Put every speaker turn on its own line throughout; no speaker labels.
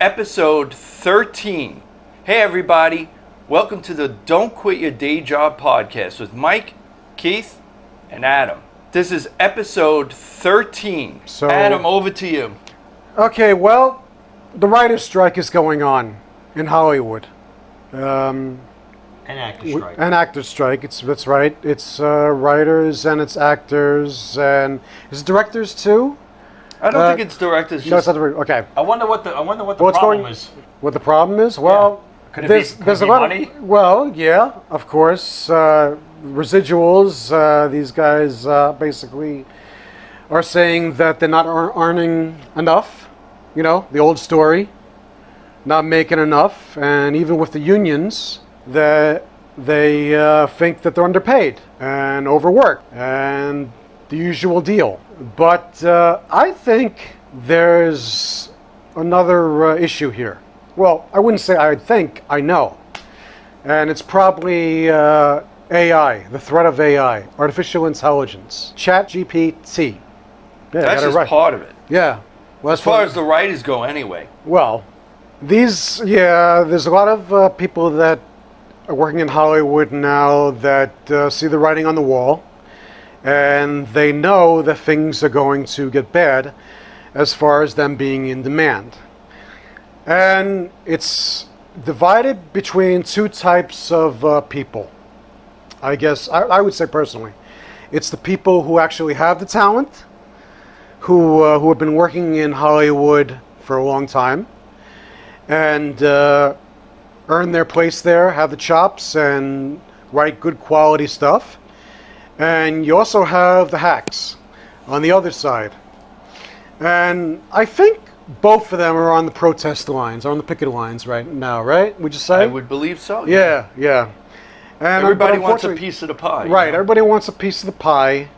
episode 13. Hey everybody, welcome to the Don't Quit Your Day Job podcast with Mike, Keith, and Adam. This is episode 13. So, Adam, over to you.
Okay, well, the writer's strike is going on in Hollywood.
An actor's strike.
An actor's strike. That's right. It's writers and it's actors and is it directors too?
I don't think it's directors.
No, it's not okay.
I wonder what the problem is.
What the problem is? Well,
could it be
a lot
money?
Well, yeah, of course. Residuals. These guys basically are saying that they're not earning enough. You know, the old story, not making enough, and even with the unions, that they think that they're underpaid and overworked and the usual deal. But I think there's another issue here. Well, I wouldn't say I think, I know. And it's probably AI, the threat of AI, artificial intelligence, ChatGPT. Yeah,
that's just part of it.
Yeah. Well,
as far as the writers go anyway.
Well, there's a lot of people that are working in Hollywood now that see the writing on the wall, and they know that things are going to get bad as far as them being in demand. And it's divided between two types of people. I guess I would say personally, it's the people who actually have the talent, who have been working in Hollywood for a long time, and earn their place there, have the chops, and write good quality stuff. And you also have the hacks on the other side. And I think both of them are on the protest lines, on the picket lines right now, right? Would you say?
I would believe so.
Yeah. And
everybody wants a piece of the pie.
Right,
you know?
Everybody wants a piece of the pie.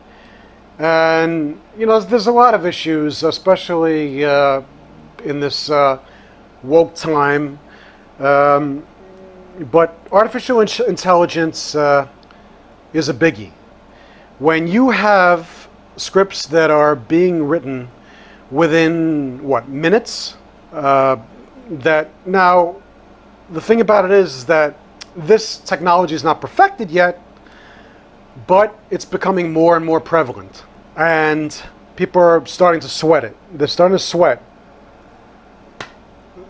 And, you know, there's a lot of issues, especially in this woke time. But artificial intelligence is a biggie. When you have scripts that are being written within, minutes? That now, the thing about it is that this technology is not perfected yet, but it's becoming more and more prevalent. And people are starting to sweat it. They're starting to sweat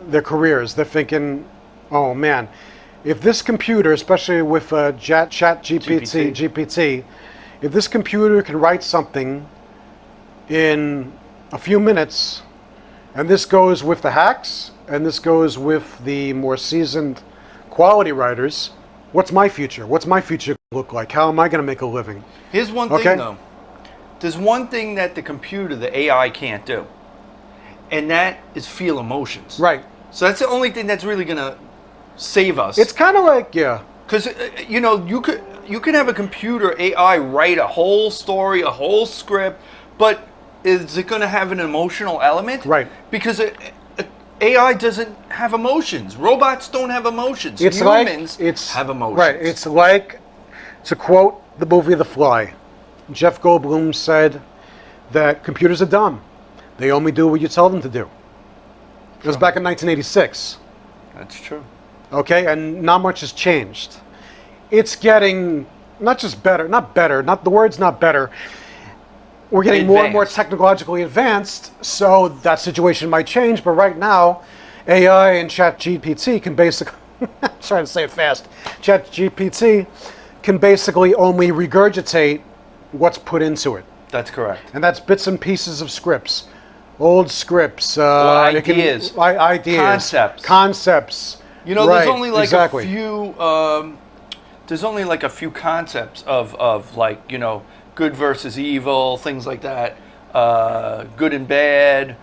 their careers. They're thinking, oh man, if this computer, especially with GPT, if this computer can write something in a few minutes, and this goes with the hacks, and this goes with the more seasoned quality writers, what's my future? What's my future look like? How am I going to make a living?
Here's one thing though. There's one thing that the computer, the AI, can't do, and that is feel emotions.
Right.
So that's the only thing that's really going to save us.
It's kind of like, yeah.
Because, you know, you could have a computer AI write a whole story, a whole script, but is it going to have an emotional element?
Right.
Because AI doesn't have emotions. Robots don't have emotions. Humans have emotions.
Right. It's like, to quote the movie The Fly, Jeff Goldblum said that computers are dumb. They only do what you tell them to do. It was back in 1986.
That's true.
Okay, and not much has changed. It's getting not the word's not better. We're getting more and more technologically advanced, so that situation might change, but right now, AI and ChatGPT can basically, I'm trying to say it fast, ChatGPT can basically only regurgitate what's put into it.
That's correct.
And that's bits and pieces of scripts, old scripts,
ideas,
concepts.
You know, there's only like a few. There's only like a few concepts of like, you know, good versus evil, things like that. Good and bad.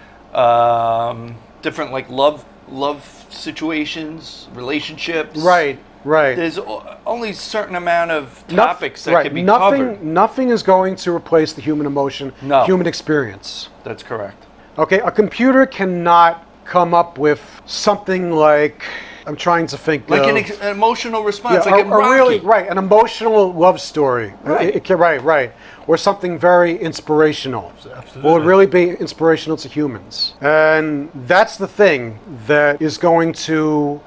Different like love situations, relationships.
Right.
There's only a certain amount of topics that can be covered.
Nothing is going to replace the human emotion, human experience.
That's correct.
Okay, a computer cannot come up with something like I'm trying to think
Like
of,
an emotional response, like in
a
Rocky.
really right, an emotional love story.
Right.
Right. Or something very inspirational.
Absolutely.
Will it really be inspirational to humans? And that's the thing that is going to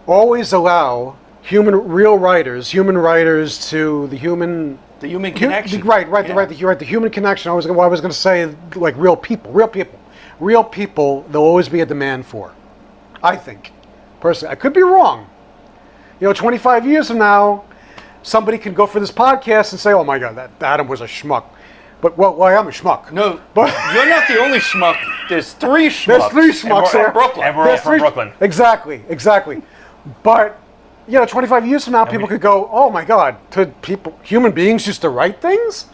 always allow human writers to the human
connection.
The human connection. I was going to say like real people. There'll always be a demand for. I think, personally, I could be wrong. 25 years from now, somebody can go for this podcast and say, "Oh my God, that Adam was a schmuck." But well, I am a schmuck.
No,
but
you're not the only schmuck. There's 3 schmucks.
there's 3 schmucks
we're-
there.
Brooklyn.
And we're all from Brooklyn.
Exactly. But 25 years from now, people could go, "Oh my God, human beings used to write things."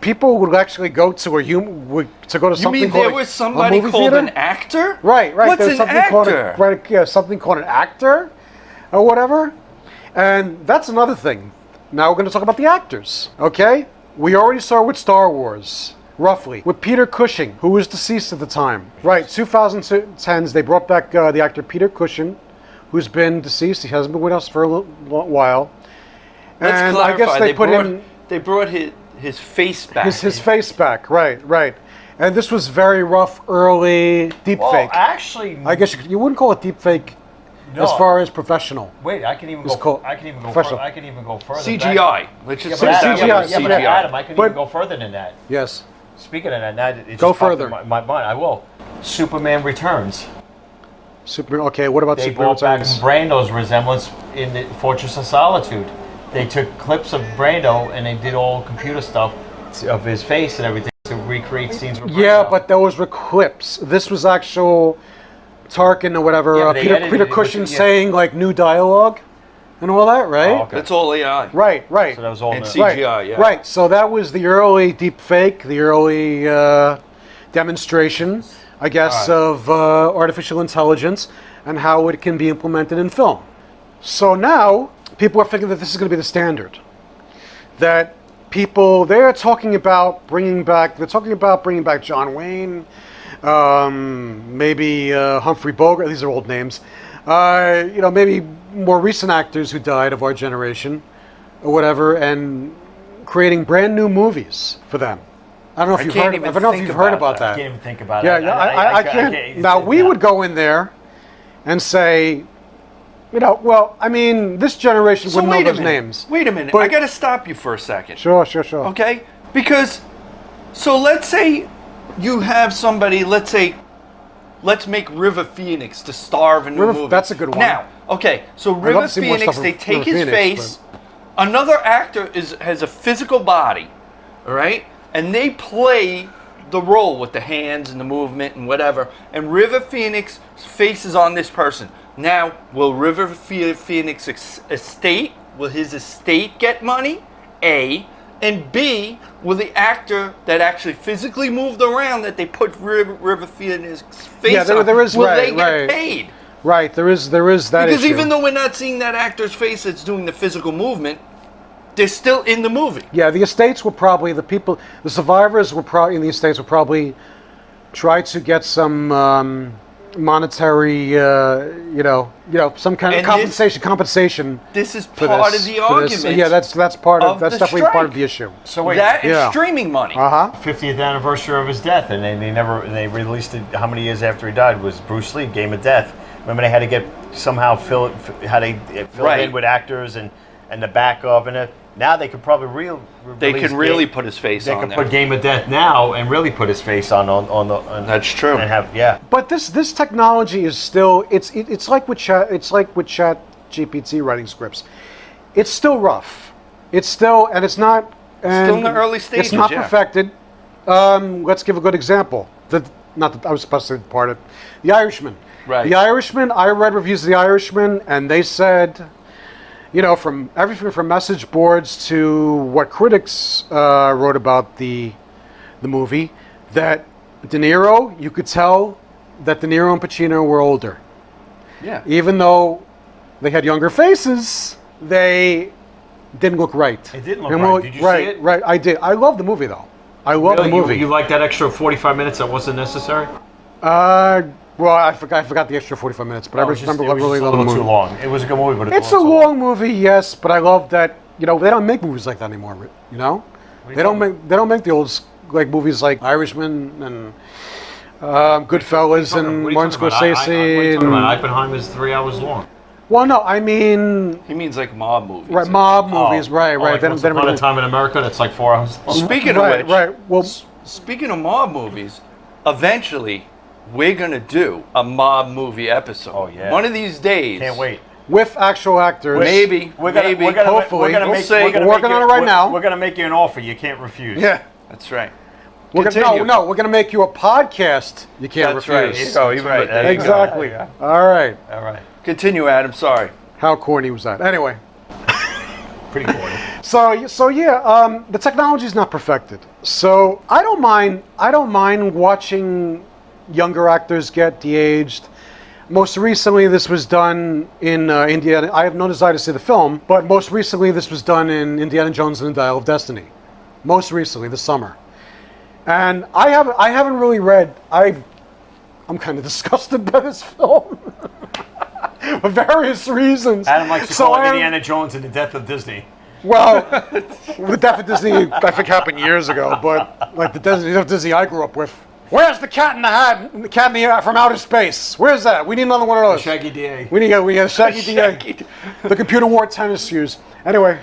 People would actually go to something
You mean
called
there was somebody
a movie
called
theater?
an actor?
Right.
What's
There's
an
something
actor?
something called an actor, or whatever. And that's another thing. Now we're going to talk about the actors. Okay, we already saw with Star Wars, roughly, with Peter Cushing, who was deceased at the time. Right, 2010s, they brought back the actor Peter Cushing, who's been deceased. He hasn't been with us for a while.
Let's
And
clarify.
I guess
they brought his face back.
his face back. Right. And this was very rough, early deep
Well,
fake.
actually,
I guess you wouldn't call it deep fake
no.
as far as professional.
Wait, I can even
It's
go.
called
I can even go.
professional.
I can even go further.
CGI. Let's just
Yeah,
say
but
that
CGI,
was
yeah, but
But
CGI.
Adam, I can
But-
even go further than that.
Yes.
Speaking of that, now it just
Go
popped in
further.
My mind. I will. Superman Returns.
Okay, what about
They
Superman
brought back
Returns?
Brando's resemblance in the Fortress of Solitude. They took clips of Brando and they did all computer stuff of his face and everything to recreate scenes with
Yeah,
Brando.
but those were clips. This was actual Tarkin or whatever,
Yeah, but they edited
Peter
it with-
Cushing
yeah.
saying like new dialogue and all that, right?
Oh, okay.
That's all AI.
Right.
So that was all
And
in the-
CGI, yeah.
Right. So that was the early deep fake, the early demonstration, I guess, of artificial intelligence and how it can be implemented in film. So now people are thinking that this is going to be the standard. That they're talking about bringing back John Wayne, maybe Humphrey Bogart. These are old names. Maybe more recent actors who died of our generation, or whatever, and creating brand new movies for them. I don't know if you've heard. I don't know if you've heard about
I
that.
can't even think about
Yeah,
it.
I can't. Now we would go in there and say, well, I mean, this generation
So
wouldn't know
wait a
those
minute.
names.
Wait a minute.
But-
I got to stop you for a second.
Sure.
Okay? Because, so let's say you have somebody, let's make River Phoenix the star of a new movie.
That's a good one.
Now, okay, so
love
River
to see more
Phoenix,
stuff
they
with
take
River
his
Phoenix,
face, another actor has a physical body, all right? And they play the role with the hands and the movement and whatever, and River Phoenix face is on this person. Now, will River Phoenix estate, will his estate get money? A. And B, will the actor that actually physically moved around that they put River Phoenix face on,
there is
will
right,
they get
right.
paid?
Right, there is that
Because
issue.
even though we're not seeing that actor's face that's doing the physical movement, they're still in the movie.
Yeah, the estates will probably, the survivors will probably, in the estates will probably try to get some monetary, some kind of
And
compensation.
This is
for
part
this,
of the
for this.
argument.
Yeah, that's
of
definitely
the
part of
strike.
the issue.
So wait,
That and
Yeah.
streaming money.
50th anniversary of his death, and they released it. How many years after he died was Bruce Lee? Game of Death. Remember they had to get somehow fill it
Right.
in with actors and the back of and now they could probably
They
release
can really
Game-
put his face
They
on
could
there.
put Game of Death now and really put his face on the.
That's true.
And have
But this technology is still it's like with ChatGPT writing scripts. It's still rough. It's still it's not
Still in the early stages,
It's not
yeah.
perfected. Let's give a good example. Not that I was supposed to part it. The Irishman.
Right.
The Irishman. I read reviews of The Irishman, and they said, from everything from message boards to what critics wrote about the movie, that De Niro, you could tell that De Niro and Pacino were older.
Yeah.
Even though they had younger faces, they didn't look right.
It didn't look
And
right. Did you see
right,
it?
Right, I did. I love the movie, though. I love the movie.
You like that extra 45 minutes that wasn't necessary?
Well, I forgot the extra 45 minutes, but I remember
it was
really
just a
loving the
little
movie.
too long. It was a good movie, but
It's a long movie, yes, but I love that. They don't make movies like that anymore. They don't make the old like movies like Irishman and Goodfellas and Martin Scorsese.
Oppenheimer's 3 hours long.
Well, no, I mean,
He means like mob movies.
right, mob movies, right.
Like Once Upon a Time in America, that's like 4 hours long.
Speaking of which,
right. Well,
speaking of mob movies, eventually we're gonna do a mob movie episode.
Oh, yeah.
One of these days.
Can't wait.
with actual actors,
Maybe.
hopefully.
We're
working on it right now.
We're gonna make you an offer you can't refuse.
Yeah.
That's right.
We're
Continue.
we're gonna make you a podcast. You can't
That's right.
refuse.
So even
right.
there you go.
Exactly.
There you
All right.
go. All right.
Continue, Adam. Sorry.
How corny was that? Anyway.
Pretty corny.
So yeah, the technology is not perfected. So I don't mind watching younger actors get de-aged. Most recently, this was done in Indiana. I have no desire to see the film, but most recently, this was done in Indiana Jones and the Dial of Destiny. Most recently, this summer. And I haven't really read. I'm kind of disgusted by this film for various reasons.
Adam likes to call it Indiana Jones and the Death of Disney.
Well, the Death of Disney, I think, happened years ago, but like the Death of Disney I grew up with. Where's the Cat in the Hat? The Cat in the Hat from outer space. Where's that? We need another one of those.
Shaggy DA.
We got Shaggy DA. The computer wore tennis shoes. Anyway.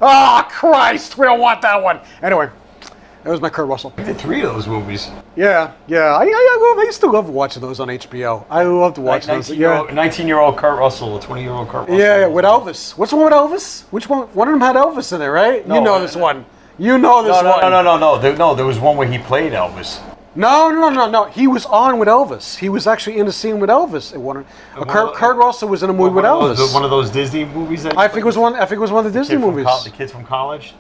Oh, Christ. We don't want that one. Anyway. That was my Kurt Russell.
I did 3 of those movies.
Yeah. I used to love watching those on HBO. I loved watching those.
19-year-old Kurt Russell, a 20-year-old Kurt Russell.
Yeah, with Elvis. What's the one with Elvis? Which one? One of them had Elvis in it, right?
No,
you know this one. You know this one.
No, there was one where he played Elvis.
No. He was on with Elvis. He was actually in a scene with Elvis. Kurt Russell was in a movie with Elvis.
One of those Disney movies.
I think it was one of the Disney movies.
The Kids from College.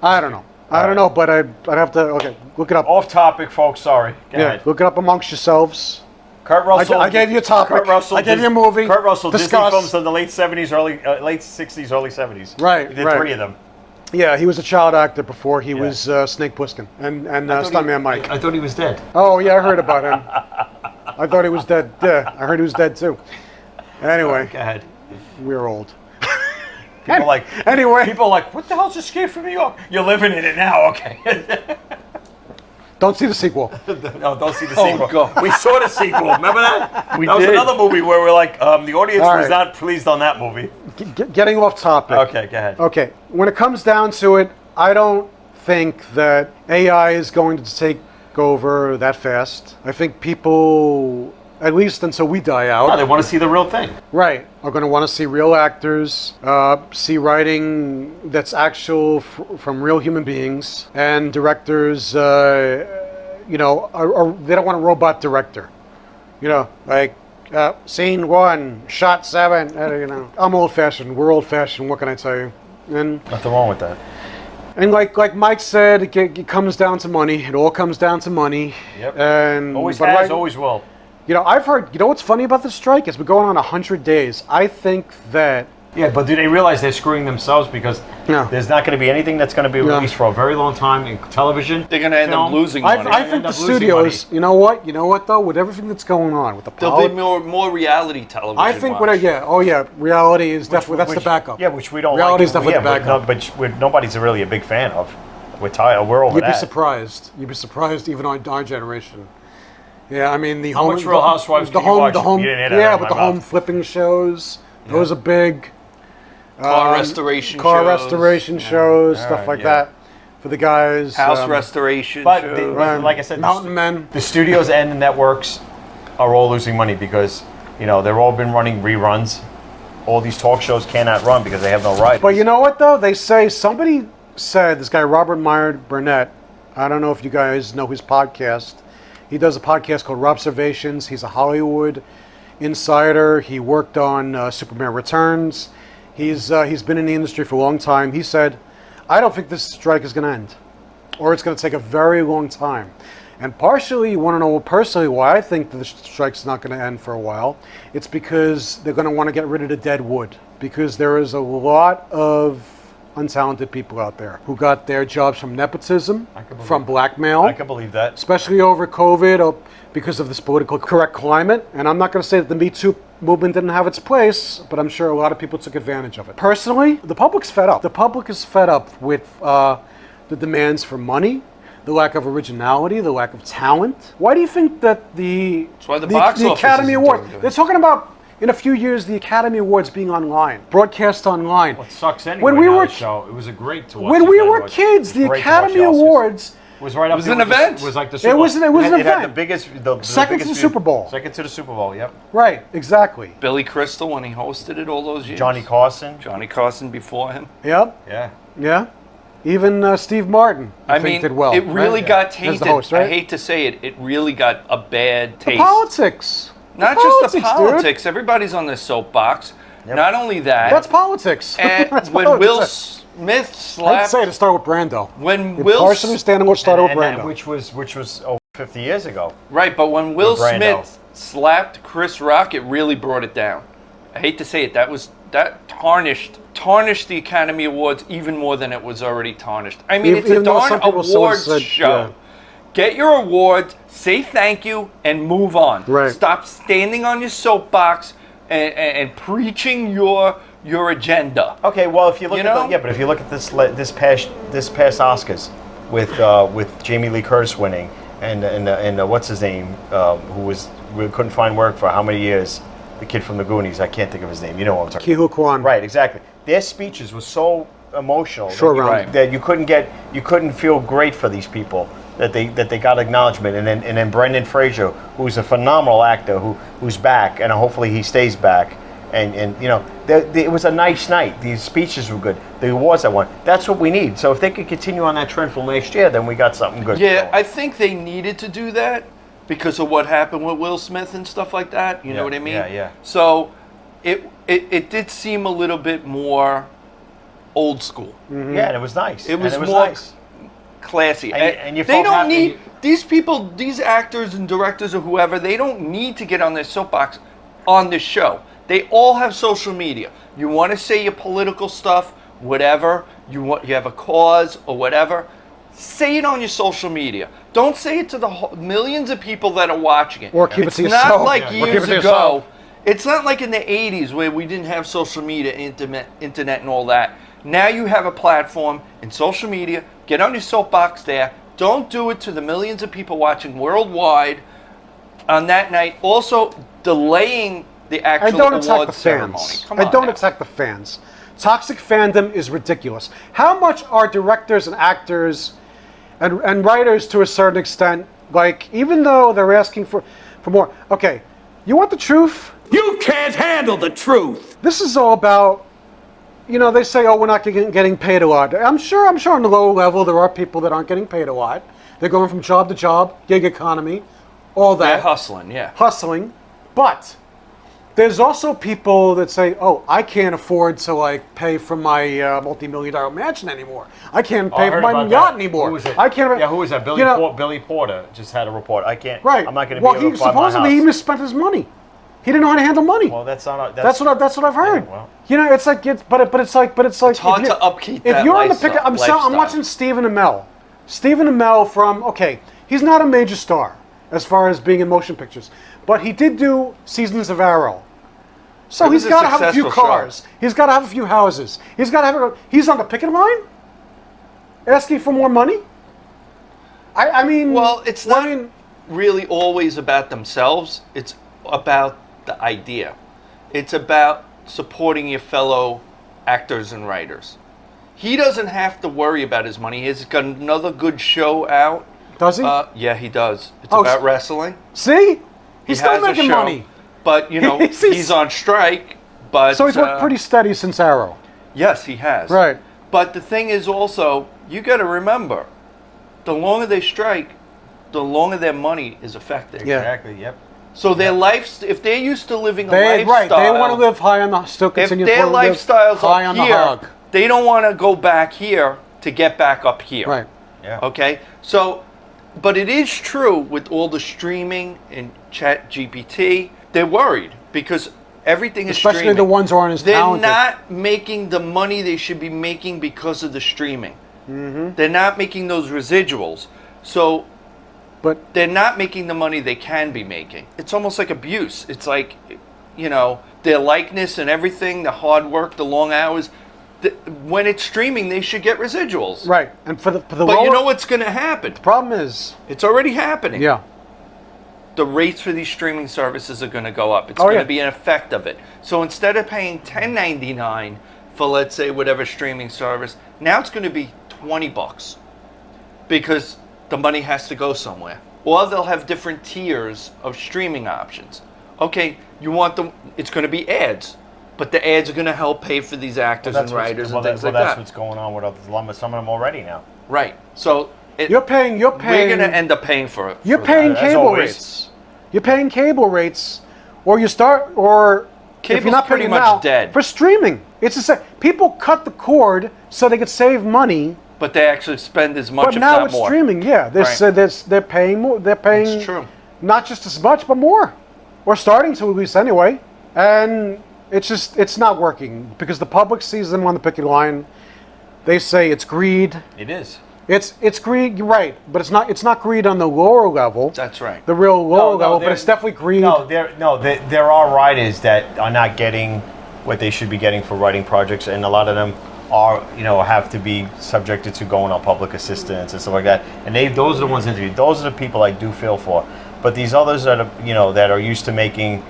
I don't know. I don't know, but I'd have to look it up.
Off topic, folks. Sorry. Go ahead.
Look it up amongst yourselves.
Kurt Russell.
I gave you a topic.
Kurt Russell.
I gave you a movie.
Kurt Russell.
Discuss.
Disney films in the late 70s, late 60s, early 70s.
Right.
He did 3 of them.
Yeah, he was a child actor before he was Snake Plissken and Stuntman Mike.
I thought he was dead.
Oh yeah, I heard about him. I thought he was dead. Yeah, I heard he was dead too. Anyway,
Go ahead.
we're old.
People
Anyway,
people are like, what the hell's Escape from New York? You're living in it now, okay?
don't see the sequel.
No, don't see the sequel.
God.
We saw the sequel. Remember that?
That
was
did.
another movie where we're like, the audience
All
was
right.
not pleased on that movie.
Getting off topic.
Okay, go ahead.
Okay, when it comes down to it, I don't think that AI is going to take over that fast. I think people, at least until we die out,
No, they want to see the real thing.
right, are going to want to see real actors, see writing that's actual from real human beings, and directors, they don't want a robot director. Like scene 1, shot 7. I'm old-fashioned. We're old-fashioned. What can I tell you? And
Nothing wrong with that.
like Mike said, it comes down to money. It all comes down to money.
Yep.
And
Always
but
has, always will.
I've heard. What's funny about the strike? It's been going on 100 days. I think that.
Yeah, but do they realize they're screwing themselves because
No.
there's not going to be anything that's going to be released for a very long time in television?
They're going to end up
film?
losing money.
I think
end
the
up losing
studios. You know what though? With everything that's going on with the
There'll be more reality television.
I think
watch.
reality is definitely that's the backup.
Yeah, which we don't
Reality
like.
is definitely the backup.
But nobody's really a big fan of. We're tired. We're over
You'd be
that.
surprised. You'd be surprised even on our generation. Yeah, I mean the
How
home.
much Real Housewives
the
can you
home,
watch?
the home.
You didn't hear that
Yeah,
out of
but
my
the home
mouth.
flipping shows. Those are big.
Car restoration
car
shows.
restoration shows, stuff
Alright,
like
yeah.
that for the guys.
House restoration
But
shows.
like I said,
Mountain Men.
the studios and the networks are all losing money because they've all been running reruns. All these talk shows cannot run because they have no rights.
But you know what though? They say somebody said this guy Robert Meyer Burnett. I don't know if you guys know his podcast. He does a podcast called Robservations. He's a Hollywood insider. He worked on Superman Returns. He's been in the industry for a long time. He said, I don't think this strike is going to end, or it's going to take a very long time. And partially, you want to know personally why I think that the strike's not going to end for a while. It's because they're going to want to get rid of the dead wood, because there is a lot of untalented people out there who got their jobs from nepotism,
believe
from
it.
blackmail.
I can believe that.
Especially over COVID or because of this political correct climate. And I'm not going to say that the Me Too movement didn't have its place, but I'm sure a lot of people took advantage of it. Personally, the public's fed up. The public is fed up with the demands for money, the lack of originality, the lack of talent. Why do you think that the Academy Awards, they're talking about in a few years the Academy Awards being online, broadcast online.
Well, it sucks anyway.
When we were
show, it was a great to watch.
When we were kids, the Academy Awards
was right up.
It was an event.
It was like the Super Bowl.
It was an event.
It had the biggest,
second to the Super Bowl.
Second to the Super Bowl. Yep.
Right. Exactly.
Billy Crystal when he hosted it all those years.
Johnny Carson
before him.
Yep.
Yeah.
Yeah. Even Steve Martin, I think, did well.
It really got
As
tainted.
the host, right?
I hate to say it. It really got a bad taste.
The politics.
Not just the politics. Dude. Everybody's on their soapbox. Yep. Not only that.
That's politics.
And
That's
when
politics.
Will Smith slapped.
I'd say to start with Brando.
When
If
Will
Carson was standing, we'll start with Brando.
Which was over 50 years ago.
Right, but when Will Smith slapped Chris Rock, it really brought it down. I hate to say it. That tarnished the Academy Awards even more than it was already tarnished. I mean, it's a darn awards show. Yeah. Get your awards, say thank you, and move on.
Right. Stop
standing on your soapbox and preaching your agenda.
Okay, well, if you look but if you look at this past Oscars with Jamie Lee Curtis winning and what's his name who couldn't find work for how many years? The kid from the Goonies, I can't think of his name. You know what I'm talking about.
Ki-Hu Kwan.
Right, exactly. Their speeches were so emotional
that
you couldn't feel great for these people that they got acknowledgement, and then Brendan Fraser, who's a phenomenal actor who's back, and hopefully he stays back, and it was a nice night. These speeches were good. The awards I won. That's what we need. So if they could continue on that trend from next year, then we got something good.
Yeah, I think they needed to do that because of what happened with Will Smith and stuff like that. You know what I mean?
Yeah.
So it did seem a little bit more old school.
Mm-hmm. Yeah, and it was nice.
It was more nice. Classy. And you they don't need these people, these actors and directors or whoever. They don't need to get on their soapbox on this show. They all have social media. You want to say your political stuff, whatever. You have a cause or whatever. Say it on your social media. Don't say it to the millions of people that are watching it.
Or keep it to yourself.
It's not like years ago. It's not like in the 80s where we didn't have social media, internet and all that. Now you have a platform in social media. Get on your soapbox there. Don't do it to the millions of people watching worldwide on that night. Also, delaying the actual award ceremony.
And don't attack the fans. Toxic fandom is ridiculous. How much are directors and actors and writers, to a certain extent, like, even though they're asking for more, okay, you want the truth?
You can't handle the truth.
This is all about, they say, oh, we're not getting paid a lot. I'm sure on the low level there are people that aren't getting paid a lot. They're going from job to job, gig economy, all that.
They're hustling, yeah.
Hustling. But there's also people that say, oh, I can't afford to pay for my multi-million-dollar mansion anymore. I can't pay for my yacht anymore.
Who was it?
I can't.
Yeah, who was that? Billy Porter just had a report. I can't.
Right.
I'm not going to be able to buy my house.
Supposedly he misspent his money. He didn't know how to handle money.
Well, that's
what I've heard.
Yeah, well.
It's like
it's hard to upkeep that.
If you're on the pick, I'm watching Stephen Amell. Stephen Amell he's not a major star as far as being in motion pictures, but he did do Seasons of Arrow. So he's got to have a few cars. He's got to have a few houses. He's on the picket line, asking for more money. I mean,
well, it's not really always about themselves. It's about the idea. It's about supporting your fellow actors and writers. He doesn't have to worry about his money. He's got another good show out.
Does he?
Yeah, he does. It's about wrestling.
See? He's still making money.
But, he's on strike. But
so he's worked pretty steady since Arrow.
Yes, he has.
Right.
But the thing is also, you got to remember, the longer they strike, the longer their money is affected.
Yeah.
Exactly, yep.
So their if they're used to living a lifestyle,
right? They want to live high on the still continue.
If their lifestyle's
high
up
on
here,
the hog.
they don't want to go back here to get back up here.
Right.
Yeah.
Okay. So, but it is true with all the streaming and ChatGPT, they're worried because Everything is
Especially
streaming.
the ones who aren't as
They're
talented.
not making the money they should be making because of the streaming. They're not making those residuals. So
But
they're not making the money they can be making. It's almost like abuse. It's like, you know, their likeness and everything, the hard work, the long hours. When it's streaming, they should get residuals.
right, and for the
But
lower,
you know what's going to happen?
problem is,
It's already happening.
yeah,
The rates for these streaming services are going to go up. It's
Oh,
going
yeah.
to be an effect of it. So instead of paying $10.99 for, let's say, whatever streaming service, now it's going to be $20 because the money has to go somewhere. Or they'll have different tiers of streaming options. Okay, you want them, it's going to be ads, but the ads are going to help pay for these actors and writers and things like
that's
that.
what's going on with some of them already now.
Right. So
you're paying.
we're going to end up paying for it.
You're
for
paying
that.
as
cable
always.
rates. You're paying cable rates, or you start, or if
Cable's
you're not
pretty
paying
much
now,
dead.
for streaming. It's the same. People cut the cord so they could save money,
But they actually spend as much,
but
if
now
not
it's
more.
streaming. Yeah, they're paying more. They're paying
It's true.
not just as much, but more. We're starting to, at least anyway, and it's not working because the public sees them on the picket line. They say it's greed.
It is.
It's greed, you're right, but it's not greed on the lower level.
That's right.
The real lower level, but
there-
it's definitely greed.
There are writers that are not getting what they should be getting for writing projects, and a lot of them are, have to be subjected to going on public assistance and stuff like that. And those are the ones interviewed. Those are the people I do feel for. But these others that are, that are used to making,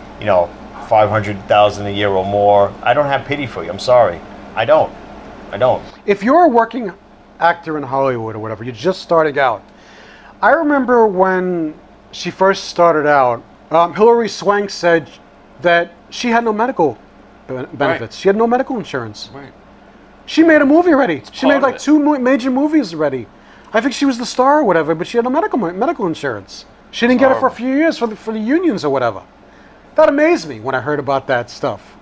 $500,000 a year or more, I don't have pity for you. I'm sorry, I don't.
If you're a working actor in Hollywood or whatever, you're just starting out. I remember when she first started out, Hilary Swank said that she had no medical benefits.
Right.
She had no medical insurance.
Right.
She made a movie already. She made
part
like
of it.
two major movies already. I think she was the star or whatever, but she had no medical insurance. She didn't get it for a
horrible.
few years for the unions or whatever. That amazed me when I heard about that stuff.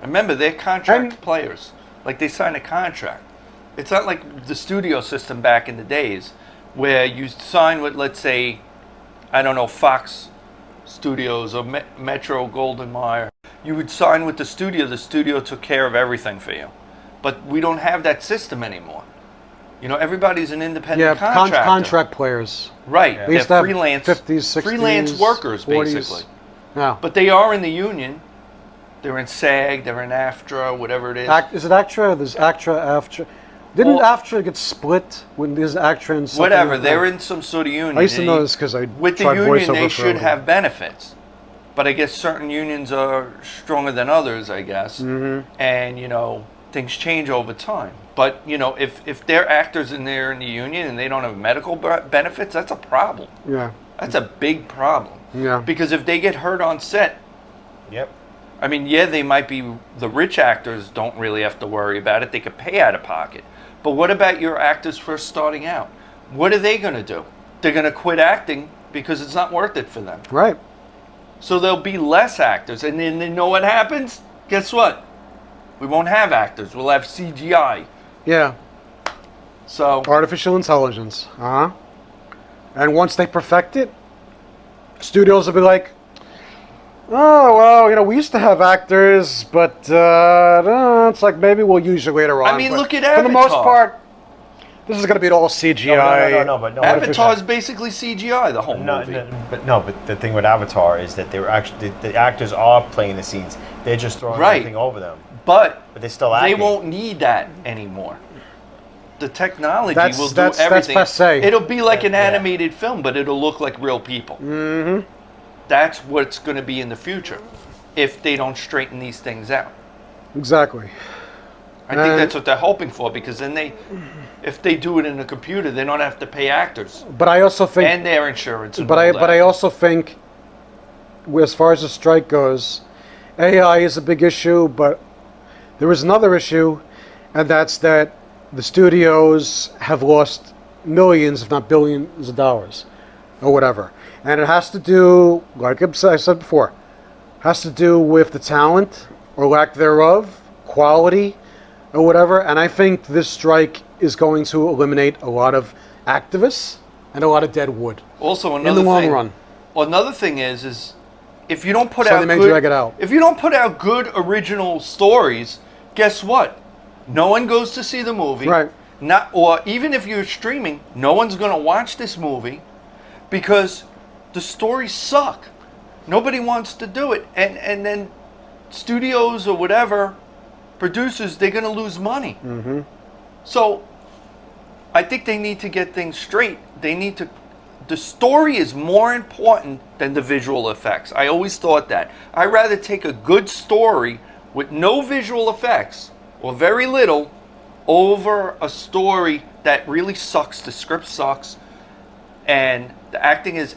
Remember, they're contract
And-
players. Like, they sign a contract. It's not like the studio system back in the days where you sign with, let's say, I don't know, Fox Studios or Metro Golden Mayer. You would sign with the studio took care of everything for you. But we don't have that system anymore. Everybody's an independent
Yeah,
contractor.
contract players.
Right.
They
They're
used to have
freelance,
50s, 60s,
freelance workers,
40s.
basically.
Yeah.
But they are in the union. They're in SAG, they're in AFTRA, whatever it is.
Is it ACTRA? There's ACTRA, AFTRA. Didn't
Well-
AFTRA get split when there's ACTRA and something?
Whatever,
like
they're
that?
in some sort of union.
I used to
And
know this because I
with the
tried
union,
voiceover
they
for
should
a
have benefits. But I guess certain unions are stronger than others, I guess.
Mm-hmm.
And, things change over time. But, if they're actors and they're in the union and they don't have medical benefits, that's a problem.
Yeah.
That's a big problem.
Yeah.
Because if they get hurt on set,
Yep.
I mean, yeah, they might be, the rich actors don't really have to worry about it. They could pay out of pocket. But what about your actors first starting out? What are they going to do? They're going to quit acting because it's not worth it for them.
Right.
So there'll be less actors. And then you know what happens? Guess what? We won't have actors. We'll have CGI.
Yeah.
So,
Artificial intelligence. Uh-huh. And once they perfect it, studios will be like, oh, well, we used to have actors, but it's like maybe we'll use you later on.
I mean,
But
look at
for the most
Avatar.
part, this is going to be all CGI.
No,
Avatar is basically CGI, the whole movie.
But the thing with Avatar is that they're actually the actors are playing the scenes. They're just throwing
Right.
everything over them.
But
But they're still
they
acting.
won't need that anymore. The technology
That's-
will do
that's
everything.
passé.
It'll be like an
Yeah.
animated film, but it'll look like real people. Mm-hmm. That's what's going to be in the future if they don't straighten these things out.
Exactly.
I think that's what they're hoping for, because then if they do it in a computer, they don't have to pay actors
But I also think
and their insurance. And
But
all
I
that.
also think, as far as the strike goes, AI is a big issue. But there is another issue, and that's that the studios have lost millions, if not billions, of dollars, or whatever. And it has to do, like I said before, has to do with the talent or lack thereof, quality, or whatever. And I think this strike is going to eliminate a lot of activists and a lot of dead wood.
Also,
in the long run.
Another thing is if you don't put
So
out
they may
good,
drag it out.
if you don't put out good original stories, guess what? No one goes to see the movie.
Right.
Or even if you're streaming, no one's going to watch this movie because the stories suck. Nobody wants to do it. And then studios or whatever, producers, they're going to lose money. Mm-hmm. So I think they need to get things straight. The story is more important than the visual effects. I always thought that. I'd rather take a good story with no visual effects or very little over a story that really sucks. The script sucks and the acting is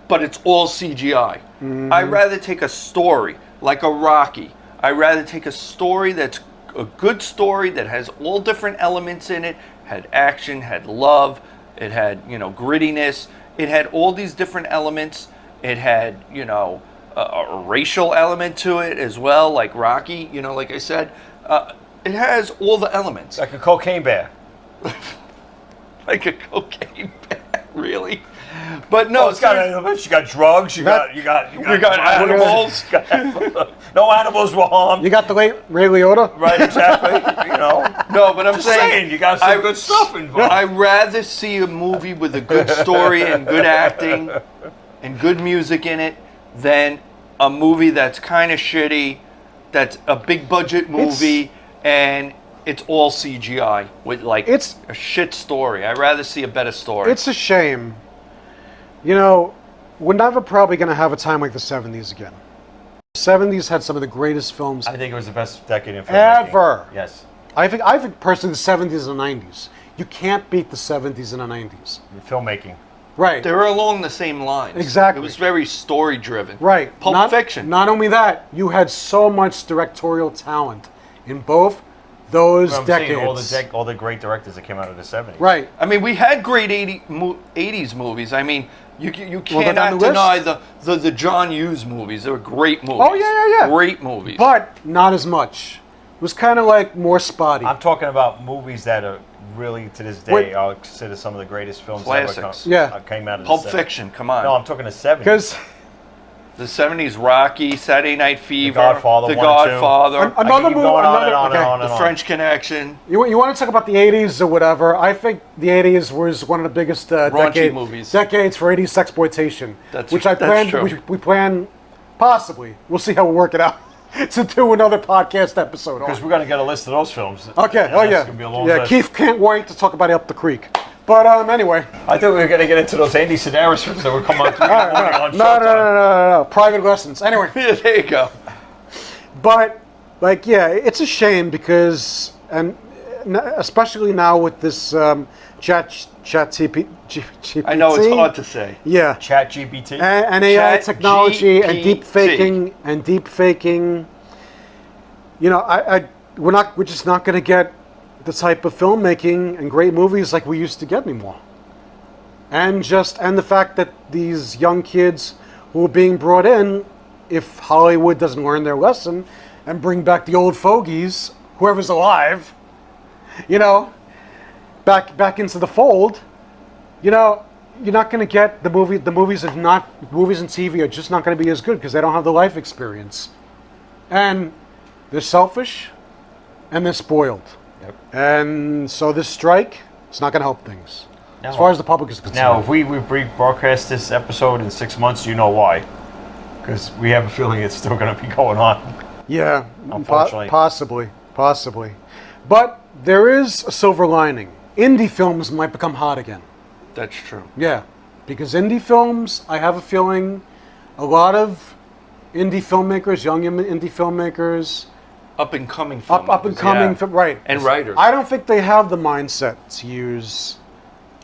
but it's all CGI. Mm-hmm. I'd rather take a story like a Rocky. I'd rather take a story that's a good story that has all different elements in it, had action, had love, it had, grittiness, it had all these different elements. It had, a racial element to it as well, like Rocky, like I said. It has all the elements.
Like a cocaine bear.
Like a cocaine bear, really? But no,
it's got elements. You got drugs. You got
animals.
No animals were harmed.
You got the late Ray Liotta?
Right, exactly.
No, but I'm saying
you got some good stuff involved.
I'd rather see a movie with a good story and good acting and good music in it than a movie that's kind of shitty, that's a big budget movie, and it's all CGI with it's a shit story. I'd rather see a better story.
It's a shame. We're never probably going to have a time like the 70s again. The 70s had some of the greatest films
I think it was the best decade in filmmaking.
ever.
Yes.
I think personally the 70s and the 90s. You can't beat the 70s and the 90s.
Filmmaking.
Right.
They were along the same lines.
Exactly.
It was very story driven.
Right.
Pulp Fiction.
Not only that, you had so much directorial talent in both those decades.
All the great directors that came out of the 70s.
Right.
I mean, we had great 80s movies. I mean, you
they're on
cannot
the
deny
list.
the John Hughes movies. They were great movies.
Oh, yeah.
Great movies.
But not as much. It was kind of like more spotty.
I'm talking about movies that are really, to this day, I'll consider some of the greatest films
Classics.
that came out of
Pulp
the 70s.
Fiction, come on.
No, I'm talking the 70s.
Because
the 70s, Rocky, Saturday Night Fever,
Godfather,
The
1 and 2.
Godfather,
another movie,
The French Connection.
You want to talk about the 80s or whatever? I think the 80s was one of the biggest
movies.
decades for 80s sexploitation.
That's
true. We plan, possibly, we'll see how we work it out, to do another podcast episode on.
Because we're going to get a list of those films.
Okay,
That's going to be a long list.
Keith can't wait to talk about Up the Creek. But anyway.
I thought we were going to get into those Andy Sedaris films that were coming out on Showtime.
No. Private lessons. Anyway.
There you go.
But, it's a shame because, and especially now with this ChatGPT.
I know it's hard to say.
Yeah.
ChatGPT.
And AI technology and deep
GPT.
faking. We're just not going to get the type of filmmaking and great movies like we used to get anymore. And the fact that these young kids who are being brought in, if Hollywood doesn't learn their lesson and bring back the old fogies, whoever's alive, back into the fold, you're not going to get the movies and TV are just not going to be as good because they don't have the life experience. And they're selfish and they're spoiled.
Yep.
And so this strike, it's not going to help things.
No.
As far as the public is concerned.
Now, if we broadcast this episode in 6 months, you know why. Because we have a feeling it's still going to be going on.
Yeah,
unfortunately.
Possibly. But there is a silver lining. Indie films might become hot again.
That's true.
Yeah, because indie films, I have a feeling a lot of indie filmmakers, young indie filmmakers,
Up and coming,
right.
And writers.
I don't think they have the mindset to use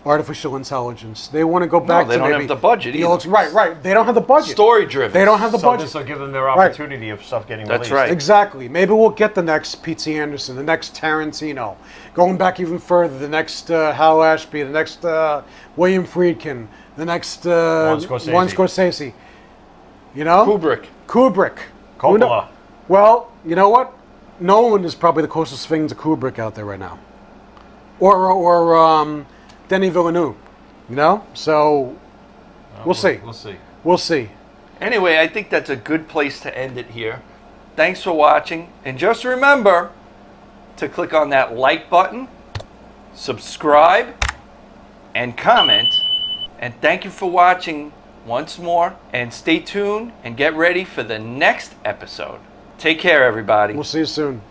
artificial intelligence. They want to go back to
they don't have the budget either.
Right. They don't have the budget.
Story driven.
They don't have the
So
budget.
this will give them their opportunity of stuff getting
That's
released.
right.
Exactly. Maybe we'll get the next P.T. Anderson, the next Tarantino. Going back even further, the next Hal Ashby, the next William Friedkin, the next Juan Scorsese. Kubrick.
Coppola.
Well, you know what? Nolan is probably the closest thing to Kubrick out there right now. Or Denis Villeneuve. So we'll see.
We'll see.
We'll see.
Anyway, I think that's a good place to end it here. Thanks for watching. And just remember to click on that like button, subscribe, and comment. And thank you for watching once more. And stay tuned and get ready for the next episode. Take care, everybody.
We'll see you soon.